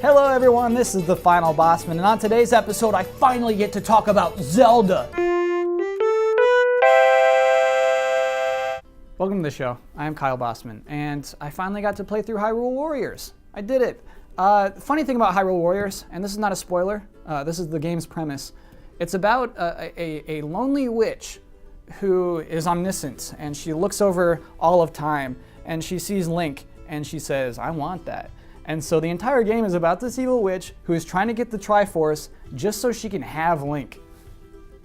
Hello everyone, this is the Final Bosman, and on today's episode I finally get to talk about Zelda. Welcome to the show. I am Kyle Bosman, and I finally got to play through Hyrule Warriors. I did it. Funny thing about Hyrule Warriors, and this is not a spoiler, this is the game's premise. It's about a lonely witch who is omniscient, and she looks over all of time, and she sees Link, and she says, I want that. And so the entire game is about this evil witch who is trying to get the Triforce just so she can have Link.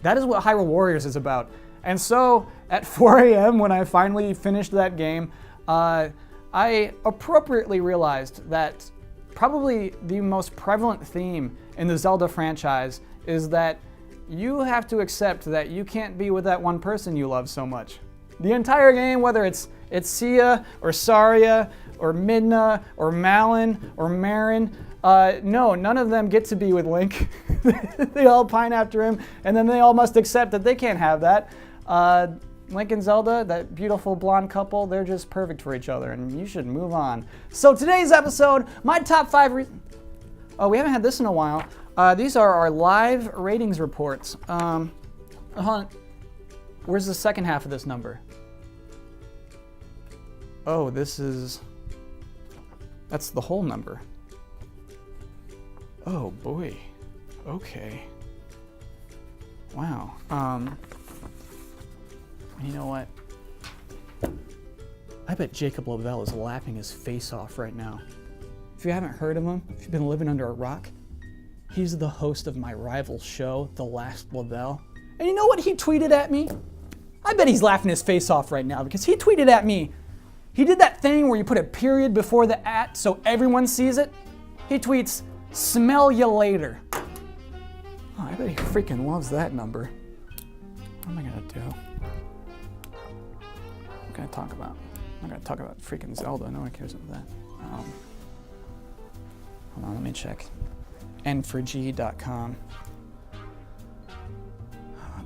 That is what Hyrule Warriors is about. And so at 4 a.m. when I finally finished that game, I appropriately realized that probably the most prevalent theme in the Zelda franchise is that you have to accept that you can't be with that one person you love so much. The entire game, whether it's Sia or Saria or Midna or Malon or Marin, no, none of them get to be with Link. They all pine after him, and then they all must accept that they can't have that. Link and Zelda, that beautiful blonde couple, they're just perfect for each other, and you should move on. So today's episode, my top 5 reasons... Oh, we haven't had this in a while. These are our live ratings reports. Hold on. Where's the second half of this number? Oh, that's the whole number. Oh boy. Okay. Wow. You know what? I bet Jacob Lavelle is laughing his face off right now. If you haven't heard of him, if you've been living under a rock, he's the host of my rival show, The Last Lavelle. And you know what he tweeted at me? I bet he's laughing his face off right now because he tweeted at me. He did that thing where you put a period before the at so everyone sees it. He tweets, "Smell you later." Oh, I bet he freaking loves that number. What am I gonna do? I'm not gonna talk about freaking Zelda. No one cares about that. Hold on, let me check. N4G.com.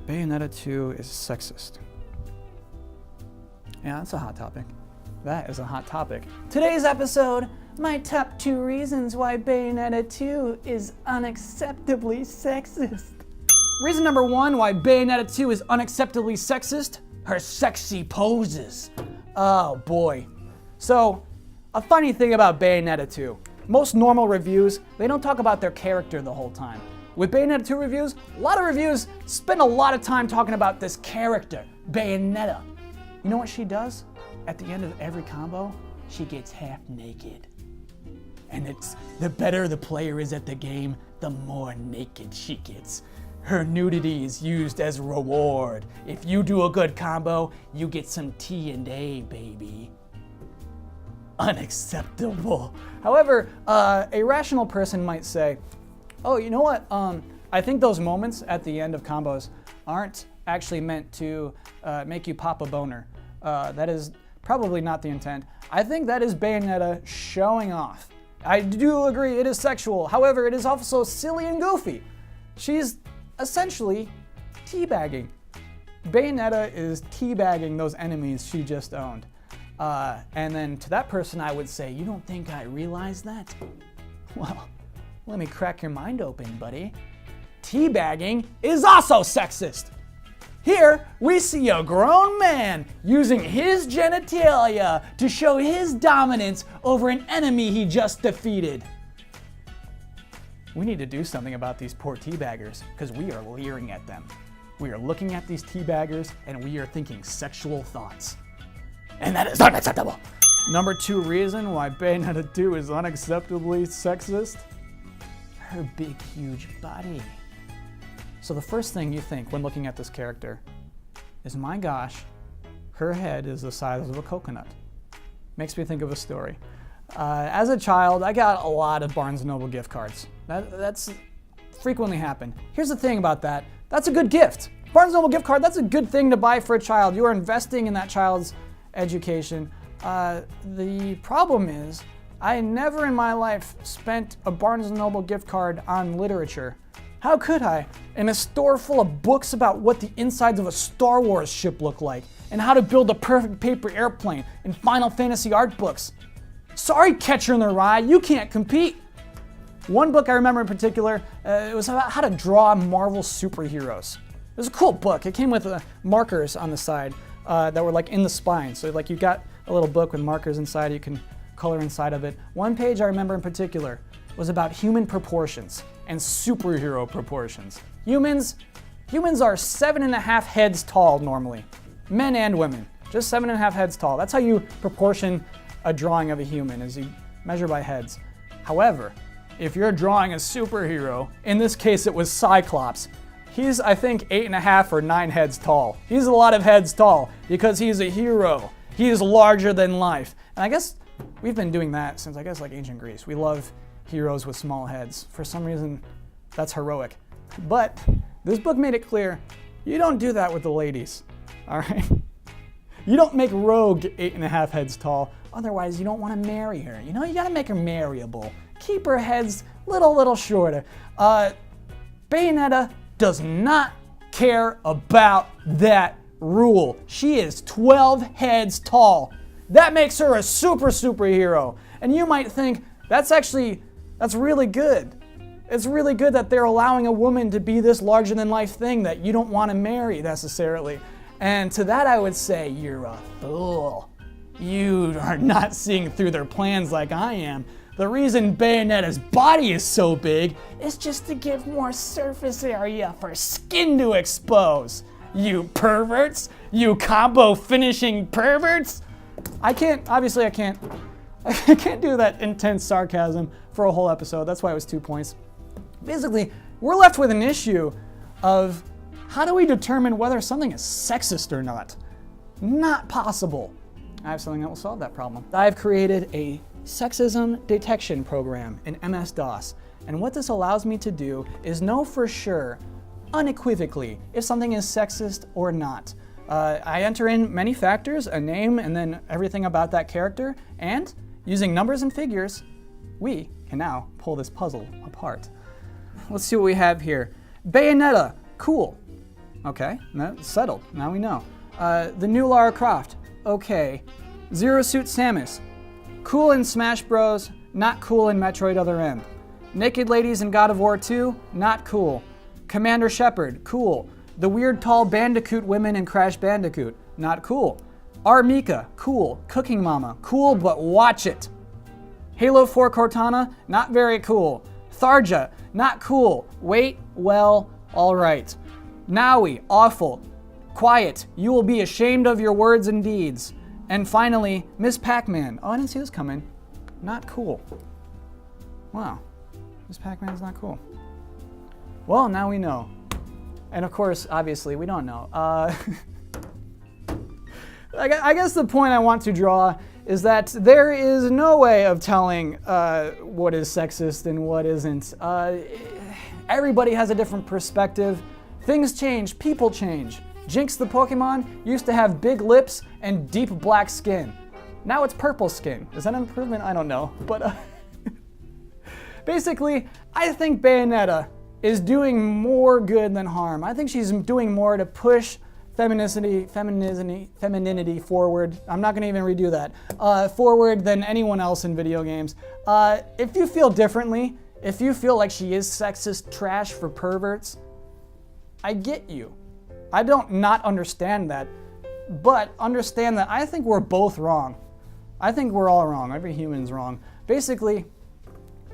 Bayonetta 2 is sexist. Yeah, that's a hot topic. That is a hot topic. Today's episode, my top 2 reasons why Bayonetta 2 is unacceptably sexist. Reason number 1 why Bayonetta 2 is unacceptably sexist, her sexy poses. Oh boy. So, a funny thing about Bayonetta 2, most normal reviews, they don't talk about their character the whole time. With Bayonetta 2 reviews, a lot of reviews spend a lot of time talking about this character, Bayonetta. You know what she does? At the end of every combo, she gets half naked. And it's the better the player is at the game, the more naked she gets. Her nudity is used as reward. If you do a good combo, you get some T&A, baby. Unacceptable. However, a rational person might say, oh, you know what? I think those moments at the end of combos aren't actually meant to make you pop a boner. That is probably not the intent. I think that is Bayonetta showing off. I do agree it is sexual. However, it is also silly and goofy. She's essentially teabagging. Bayonetta is teabagging those enemies she just owned. And then to that person I would say, you don't think I realize that? Well, let me crack your mind open, buddy. Teabagging is also sexist. Here, we see a grown man using his genitalia to show his dominance over an enemy he just defeated. We need to do something about these poor teabaggers, because we are leering at them. We are looking at these teabaggers, and we are thinking sexual thoughts. And that is unacceptable. Number 2 reason why Bayonetta 2 is unacceptably sexist? Her big, huge body. So the first thing you think when looking at this character is, my gosh, her head is the size of a coconut. Makes me think of a story. As a child, I got a lot of Barnes & Noble gift cards. That's frequently happened. Here's the thing about that. That's a good gift. Barnes & Noble gift card, that's a good thing to buy for a child. You are investing in that child's education. The problem is, I never in my life spent a Barnes & Noble gift card on literature. How could I? In a store full of books about what the insides of a Star Wars ship look like, and how to build a perfect paper airplane, and Final Fantasy art books. Sorry, Catcher in the Rye, you can't compete. One book I remember in particular, it was about how to draw Marvel superheroes. It was a cool book. It came with markers on the side that were like in the spine. So like you got a little book with markers inside, you can color inside of it. One page I remember in particular was about human proportions and superhero proportions. Humans are 7.5 heads tall normally. Men and women, just 7.5 heads tall. That's how you proportion a drawing of a human, is you measure by heads. However, if you're drawing a superhero, in this case it was Cyclops, he's I think 8.5 or 9 heads tall. He's a lot of heads tall because he's a hero. He is larger than life. And I guess we've been doing that since I guess like ancient Greece. We love heroes with small heads. For some reason, that's heroic. But this book made it clear, you don't do that with the ladies, all right? You don't make Rogue 8.5 heads tall, otherwise you don't want to marry her. You know, you gotta make her marryable. Keep her heads little shorter. Bayonetta does not care about that rule. She is 12 heads tall. That makes her a superhero. And you might think, that's really good. It's really good that they're allowing a woman to be this larger than life thing that you don't want to marry necessarily. And to that I would say, you're a fool. You are not seeing through their plans like I am. The reason Bayonetta's body is so big is just to give more surface area for skin to expose. You perverts! You combo finishing perverts! I can't do that intense sarcasm for a whole episode. That's why it was 2 points. Basically, we're left with an issue of how do we determine whether something is sexist or not? Not possible. I have something that will solve that problem. I've created a sexism detection program in MS-DOS. And what this allows me to do is know for sure, unequivocally, if something is sexist or not. I enter in many factors, a name, and then everything about that character, and using numbers and figures, we can now pull this puzzle apart. Let's see what we have here. Bayonetta, cool. Okay, that's settled, now we know. The new Lara Croft, okay. Zero Suit Samus, cool in Smash Bros, not cool in Metroid Other M. Naked Ladies in God of War 2, not cool. Commander Shepard, cool. The weird tall Bandicoot women in Crash Bandicoot, not cool. Mika, cool. Cooking Mama, cool, but watch it. Halo 4 Cortana, not very cool. Tharja, not cool. Wait, well, alright. Naui, awful. Quiet, you will be ashamed of your words and deeds. And finally, Miss Pac-Man. Oh, I didn't see this coming. Not cool. Wow, Miss Pac-Man's not cool. Well, now we know. And of course, obviously, we don't know. I guess the point I want to draw is that there is no way of telling what is sexist and what isn't. Everybody has a different perspective. Things change, people change. Jinx the Pokemon used to have big lips and deep black skin. Now it's purple skin. Is that an improvement? I don't know. But basically, I think Bayonetta is doing more good than harm. I think she's doing more to push femininity forward. I'm not gonna even redo that. Forward than anyone else in video games. If you feel differently, if you feel like she is sexist trash for perverts, I get you. I don't not understand that, but understand that I think we're both wrong. I think we're all wrong. Every human's wrong. Basically,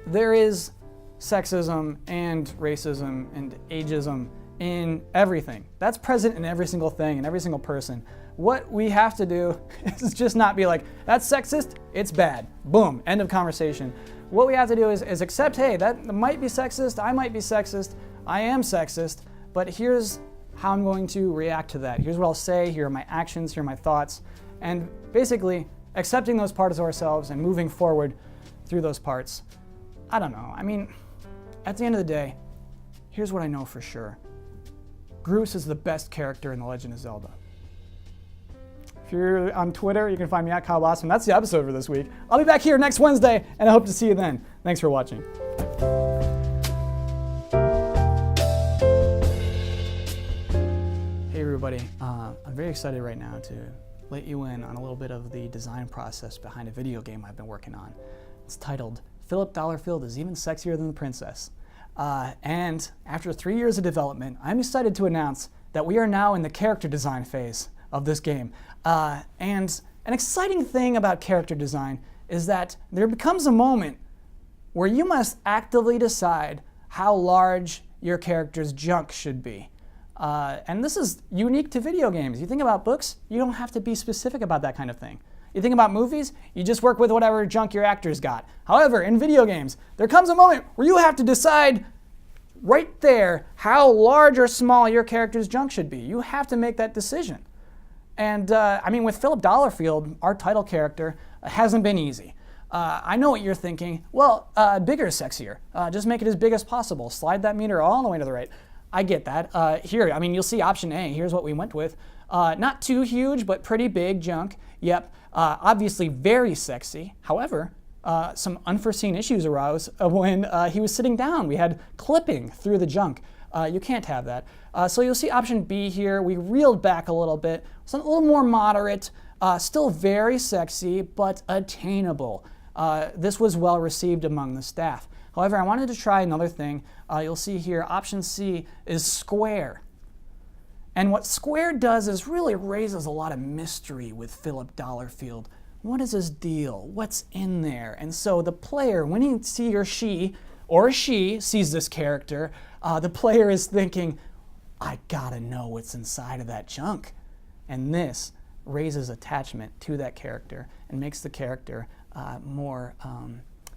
there is sexism and racism and ageism in everything. That's present in every single thing, in every single person. What we have to do is just not be like, that's sexist, it's bad. Boom, end of conversation. What we have to do is accept, hey, that might be sexist, I might be sexist, I am sexist, but here's how I'm going to react to that. Here's what I'll say, here are my actions, here are my thoughts, and basically accepting those parts of ourselves and moving forward through those parts. I don't know, I mean, at the end of the day, here's what I know for sure. Groose is the best character in The Legend of Zelda. If you're on Twitter, you can find me at Kyle Bosman. That's the episode for this week. I'll be back here next Wednesday, and I hope to see you then. Thanks for watching. Hey everybody, I'm very excited right now to let you in on a little bit of the design process behind a video game I've been working on. It's titled Philip Dollarfield is even sexier than the princess. And after 3 years of development, I'm excited to announce that we are now in the character design phase of this game. And an exciting thing about character design is that there becomes a moment where you must actively decide how large your character's junk should be. And this is unique to video games. You think about books, you don't have to be specific about that kind of thing. You think about movies, you just work with whatever junk your actors got. However, in video games, there comes a moment where you have to decide right there how large or small your character's junk should be. You have to make that decision. And I mean, with Philip Dollarfield, our title character, hasn't been easy. I know what you're thinking. Well, bigger is sexier. Just make it as big as possible. Slide that meter all the way to the right. I get that. Here, I mean, you'll see option A. Here's what we went with. Not too huge, but pretty big junk. Yep. Obviously very sexy. However, some unforeseen issues arose when he was sitting down. We had clipping through the junk. You can't have that. So you'll see option B here. We reeled back a little bit. It's a little more moderate. Still very sexy, but attainable. This was well received among the staff. However, I wanted to try another thing. You'll see here, option C is square. And what square does is really raises a lot of mystery with Philip Dollarfield. What is his deal? What's in there? And so the player, when he or she sees this character, the player is thinking, I gotta know what's inside of that junk. And this raises attachment to that character and makes the character more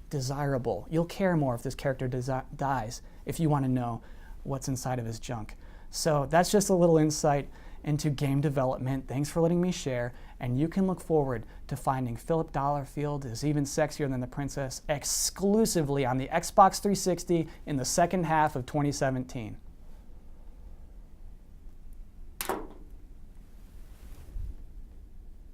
desirable. You'll care more if this character dies if you want to know what's inside of his junk. So that's just a little insight into game development. Thanks for letting me share, and you can look forward to finding Philip Dollarfield is even sexier than the princess exclusively on the Xbox 360 in the second half of 2017.